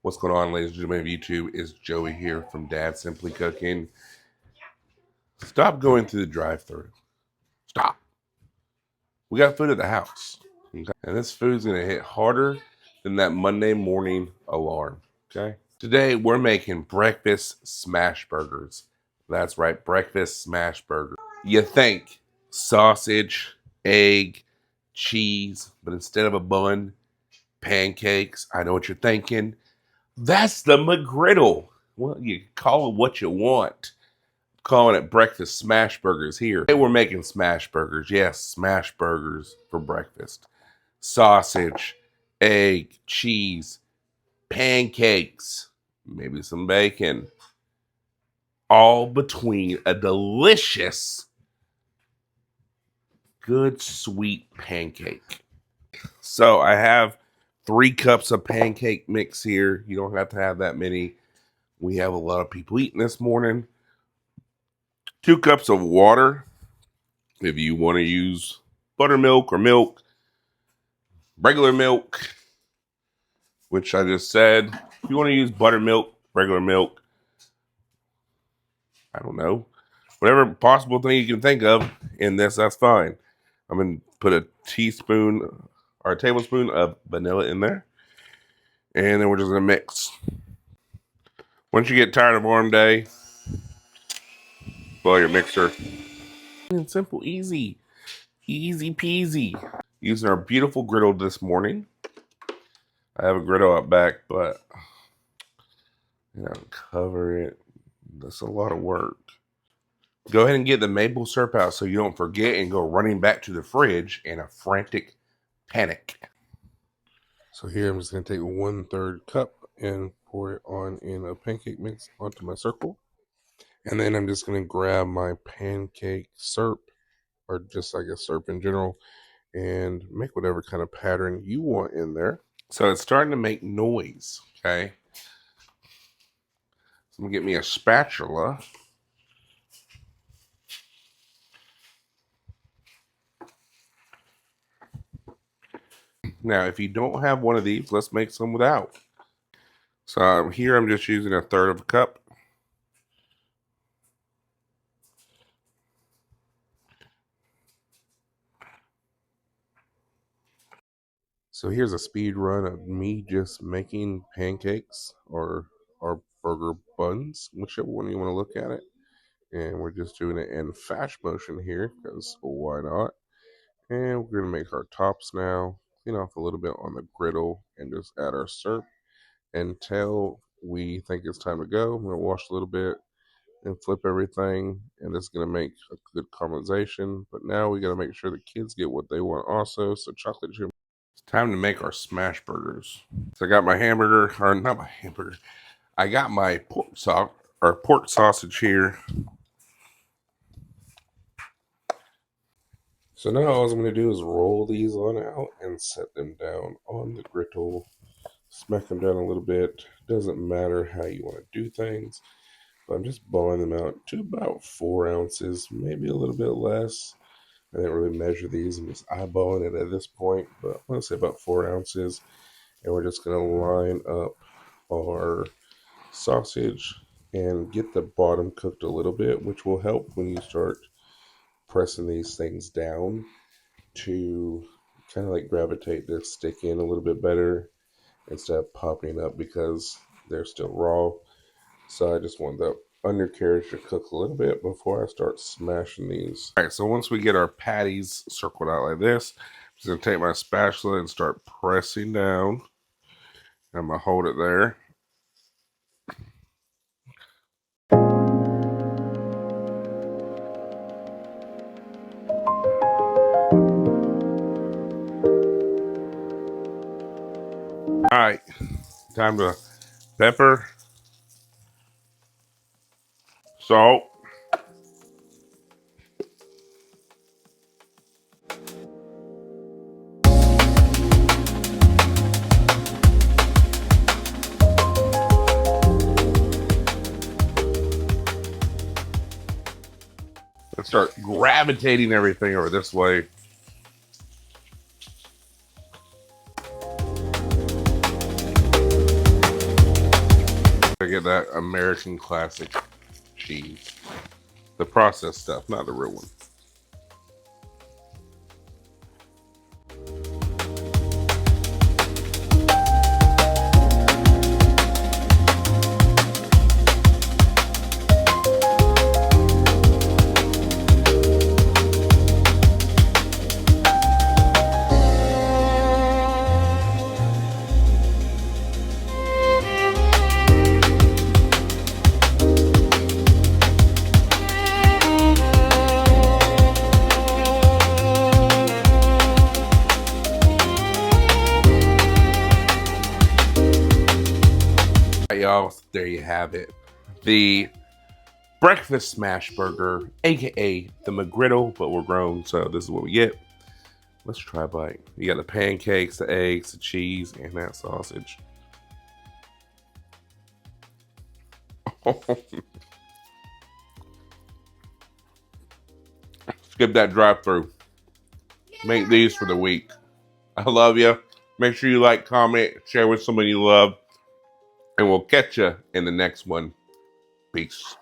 What's going on, ladies and gentlemen of YouTube? It's Joey here from Dad Simply Cooking. Stop going through the drive-thru. Stop. We got food at the house. Okay? And this food's going to hit harder than that Monday morning alarm. Okay? Today, we're making breakfast smash burgers. That's right, breakfast smash burgers. You think sausage, egg, cheese, but instead of a bun, pancakes. I know what you're thinking. That's the McGriddle. Well, you call it what you want. I'm calling it breakfast smash burgers here. Today we're making smash burgers. Yes, smash burgers for breakfast. Sausage, egg, cheese, pancakes, maybe some bacon. All between a delicious, good, sweet pancake. So I have 3 cups of pancake mix here. You don't have to have that many. We have a lot of people eating this morning. 2 cups of water. If you want to use buttermilk or milk, regular milk, which I just said. If you want to use buttermilk, regular milk, I don't know. Whatever possible thing you can think of in this, that's fine. I'm going to put a teaspoon or a tablespoon of vanilla in there. And then we're just going to mix. Once you get tired of warm day, boil your mixer. And simple, easy. Easy peasy. Using our beautiful griddle this morning. I have a griddle out back, but cover it. That's a lot of work. Go ahead and get the maple syrup out so you don't forget and go running back to the fridge in a frantic panic. So here I'm just going to take 1/3 cup and pour it on in a pancake mix onto my circle. And then I'm just going to grab my pancake syrup, or just I guess syrup in general, and make whatever kind of pattern you want in there. So it's starting to make noise, okay? So I'm going to get me a spatula. Now, if you don't have one of these, let's make some without. So here I'm just using 1/3 cup. So here's a speed run of me just making pancakes or burger buns, whichever one you want to look at it. And we're just doing it in fast motion here because why not? And we're going to make our tops now. Clean off a little bit on the griddle and just add our syrup until we think it's time to go. I'm going to wash a little bit and flip everything, and this is going to make a good caramelization. But now we got to make sure the kids get what they want also. So chocolate chip. It's time to make our smash burgers. So I got my hamburger, or not my hamburger. I got my pork sausage here. So now all I'm going to do is roll these on out and set them down on the griddle. Smack them down a little bit. Doesn't matter how you want to do things. But I'm just balling them out to about 4 ounces, maybe a little bit less. I didn't really measure these. I'm just eyeballing it at this point. But I'm going to say about 4 ounces. And we're just going to line up our sausage and get the bottom cooked a little bit, which will help when you start pressing these things down to kind of like gravitate to stick in a little bit better instead of popping up because they're still raw. So I just want the undercarriage to cook a little bit before I start smashing these. All right, so once we get our patties circled out like this, I'm just going to take my spatula and start pressing down. I'm going to hold it there. All right, time to pepper, salt, let's start gravitating everything over this way. I get that American classic cheese. The processed stuff, not the real one. Y'all, there you have it. The breakfast smash burger, aka the McGriddle, but we're grown, so this is what we get. Let's try a bite. You got the pancakes, the eggs, the cheese, and that sausage. Skip that drive-thru. Make these for the week. I love you. Make sure you like, comment, share with someone you love. And we'll catch you in the next one. Peace.